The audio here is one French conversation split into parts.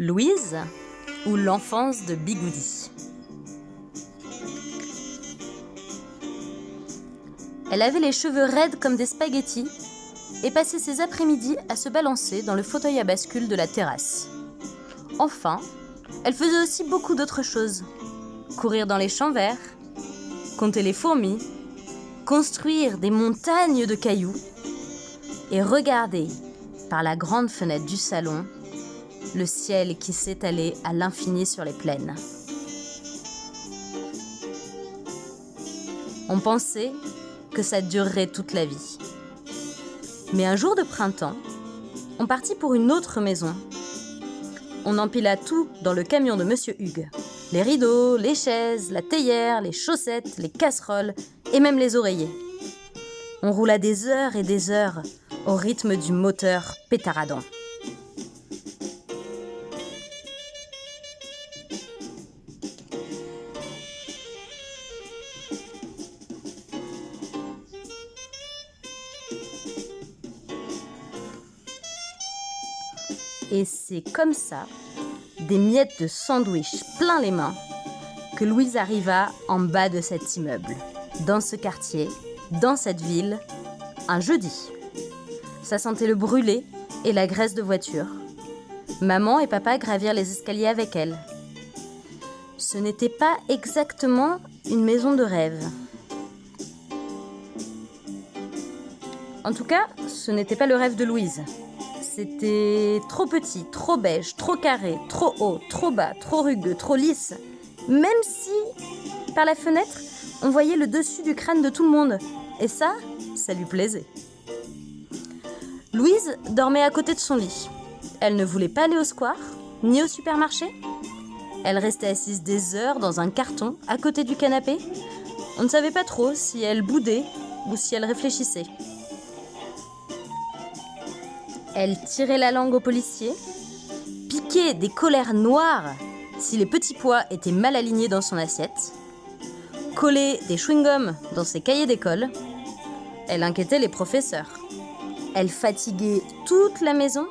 Louise ou l'enfance de Bigoudi. Elle avait les cheveux raides comme des spaghettis et passait ses après-midi à se balancer dans le fauteuil à bascule de la terrasse. Enfin, elle faisait aussi beaucoup d'autres choses. Courir dans les champs verts, compter les fourmis, construire des montagnes de cailloux et regarder par la grande fenêtre du salon le ciel qui s'étalait à l'infini sur les plaines. On pensait que ça durerait toute la vie. Mais un jour de printemps, on partit pour une autre maison. On empila tout dans le camion de Monsieur Hugues. Les rideaux, les chaises, la théière, les chaussettes, les casseroles et même les oreillers. On roula des heures et des heures au rythme du moteur pétaradant. Et c'est comme ça, des miettes de sandwich plein les mains, que Louise arriva en bas de cet immeuble, dans ce quartier, dans cette ville, un jeudi. Ça sentait le brûlé et la graisse de voiture. Maman et papa gravirent les escaliers avec elle. Ce n'était pas exactement une maison de rêve. En tout cas, ce n'était pas le rêve de Louise. C'était trop petit, trop beige, trop carré, trop haut, trop bas, trop rugueux, trop lisse. Même si, par la fenêtre, on voyait le dessus du crâne de tout le monde. Et ça lui plaisait. Louise dormait à côté de son lit. Elle ne voulait pas aller au square, ni au supermarché. Elle restait assise des heures dans un carton, à côté du canapé. On ne savait pas trop si elle boudait ou si elle réfléchissait. Elle tirait la langue aux policiers, piquait des colères noires si les petits pois étaient mal alignés dans son assiette, collait des chewing-gums dans ses cahiers d'école. Elle inquiétait les professeurs. Elle fatiguait toute la maison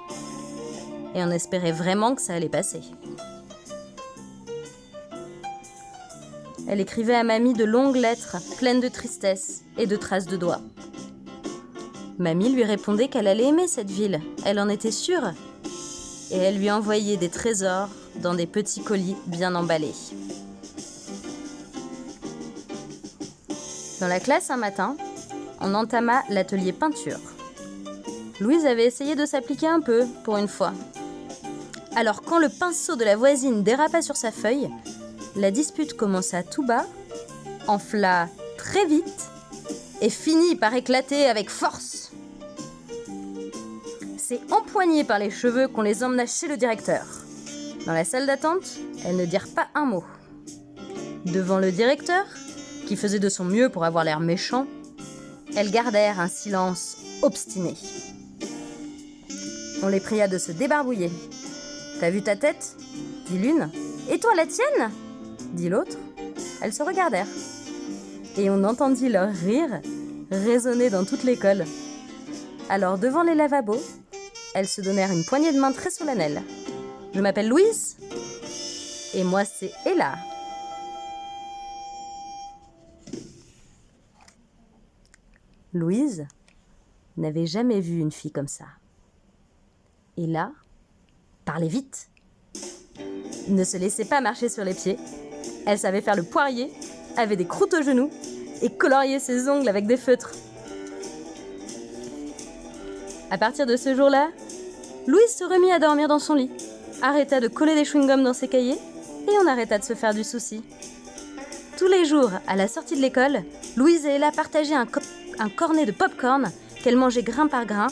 et on espérait vraiment que ça allait passer. Elle écrivait à Mamie de longues lettres pleines de tristesse et de traces de doigts. Mamie lui répondait qu'elle allait aimer cette ville, elle en était sûre. Et elle lui envoyait des trésors dans des petits colis bien emballés. Dans la classe un matin, on entama l'atelier peinture. Louise avait essayé de s'appliquer un peu, pour une fois. Alors quand le pinceau de la voisine dérapa sur sa feuille, la dispute commença tout bas, enfla très vite et finit par éclater avec force. C'est empoignées par les cheveux qu'on les emmena chez le directeur. Dans la salle d'attente, elles ne dirent pas un mot. Devant le directeur, qui faisait de son mieux pour avoir l'air méchant, elles gardèrent un silence obstiné. On les pria de se débarbouiller. « T'as vu ta tête ?» dit l'une. « Et toi, la tienne ?» dit l'autre. Elles se regardèrent. Et on entendit leur rire résonner dans toute l'école. Alors, devant les lavabos, elles se donnèrent une poignée de main très solennelle. « Je m'appelle Louise. Et moi, c'est Ella. » Louise n'avait jamais vu une fille comme ça. Ella parlait vite, ne se laissait pas marcher sur les pieds. Elle savait faire le poirier, avait des croûtes aux genoux et coloriait ses ongles avec des feutres. À partir de ce jour-là, Louise se remit à dormir dans son lit, arrêta de coller des chewing-gums dans ses cahiers et on arrêta de se faire du souci. Tous les jours, à la sortie de l'école, Louise et Ella partageaient un cornet de pop-corn qu'elles mangeaient grain par grain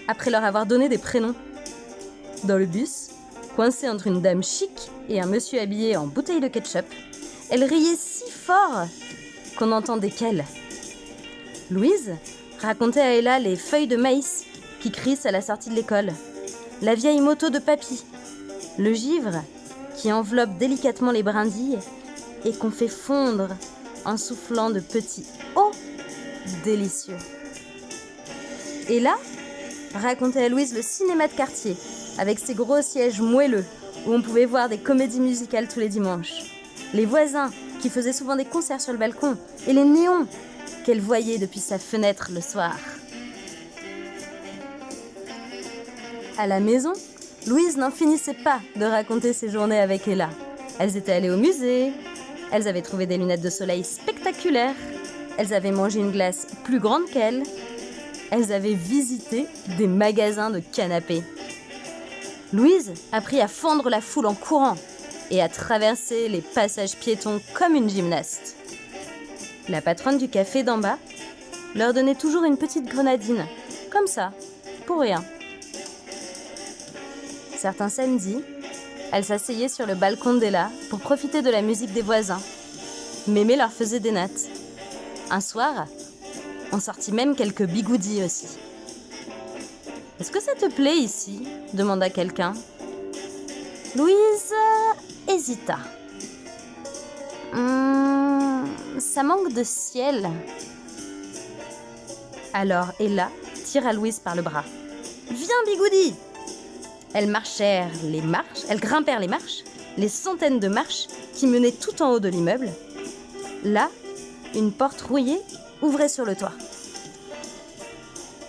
après leur avoir donné des prénoms. Dans le bus, coincée entre une dame chic et un monsieur habillé en bouteille de ketchup, elle riait si fort qu'on n'entendait qu'elle. Louise racontait à Ella les feuilles de maïs qui crissent à la sortie de l'école, la vieille moto de papy, le givre qui enveloppe délicatement les brindilles et qu'on fait fondre en soufflant de petits « oh » délicieux. Et là, racontait à Louise le cinéma de quartier, avec ses gros sièges moelleux, où on pouvait voir des comédies musicales tous les dimanches. Les voisins, qui faisaient souvent des concerts sur le balcon, et les néons qu'elle voyait depuis sa fenêtre le soir. À la maison, Louise n'en finissait pas de raconter ses journées avec Ella. Elles étaient allées au musée, elles avaient trouvé des lunettes de soleil spectaculaires, elles avaient mangé une glace plus grande qu'elle, elles avaient visité des magasins de canapés. Louise apprit à fendre la foule en courant et à traverser les passages piétons comme une gymnaste. La patronne du café d'en bas leur donnait toujours une petite grenadine, comme ça, pour rien. Certains samedis, elle s'asseyait sur le balcon d'Ella pour profiter de la musique des voisins. Mémé leur faisait des nattes. Un soir, on sortit même quelques bigoudis aussi. « Est-ce que ça te plaît ici ?» demanda quelqu'un. Louise hésita. Ça manque de ciel. Alors Ella tira Louise par le bras. « Viens, bigoudi !» Elles grimpèrent les marches, les centaines de marches qui menaient tout en haut de l'immeuble. Là, une porte rouillée ouvrait sur le toit.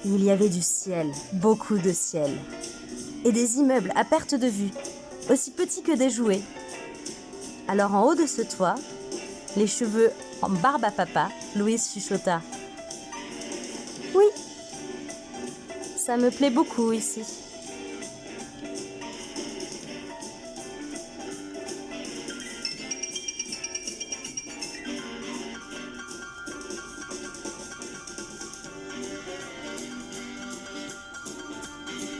Il y avait du ciel, beaucoup de ciel, et des immeubles à perte de vue, aussi petits que des jouets. Alors en haut de ce toit, les cheveux en barbe à papa, Louise chuchota. « Oui, ça me plaît beaucoup ici. »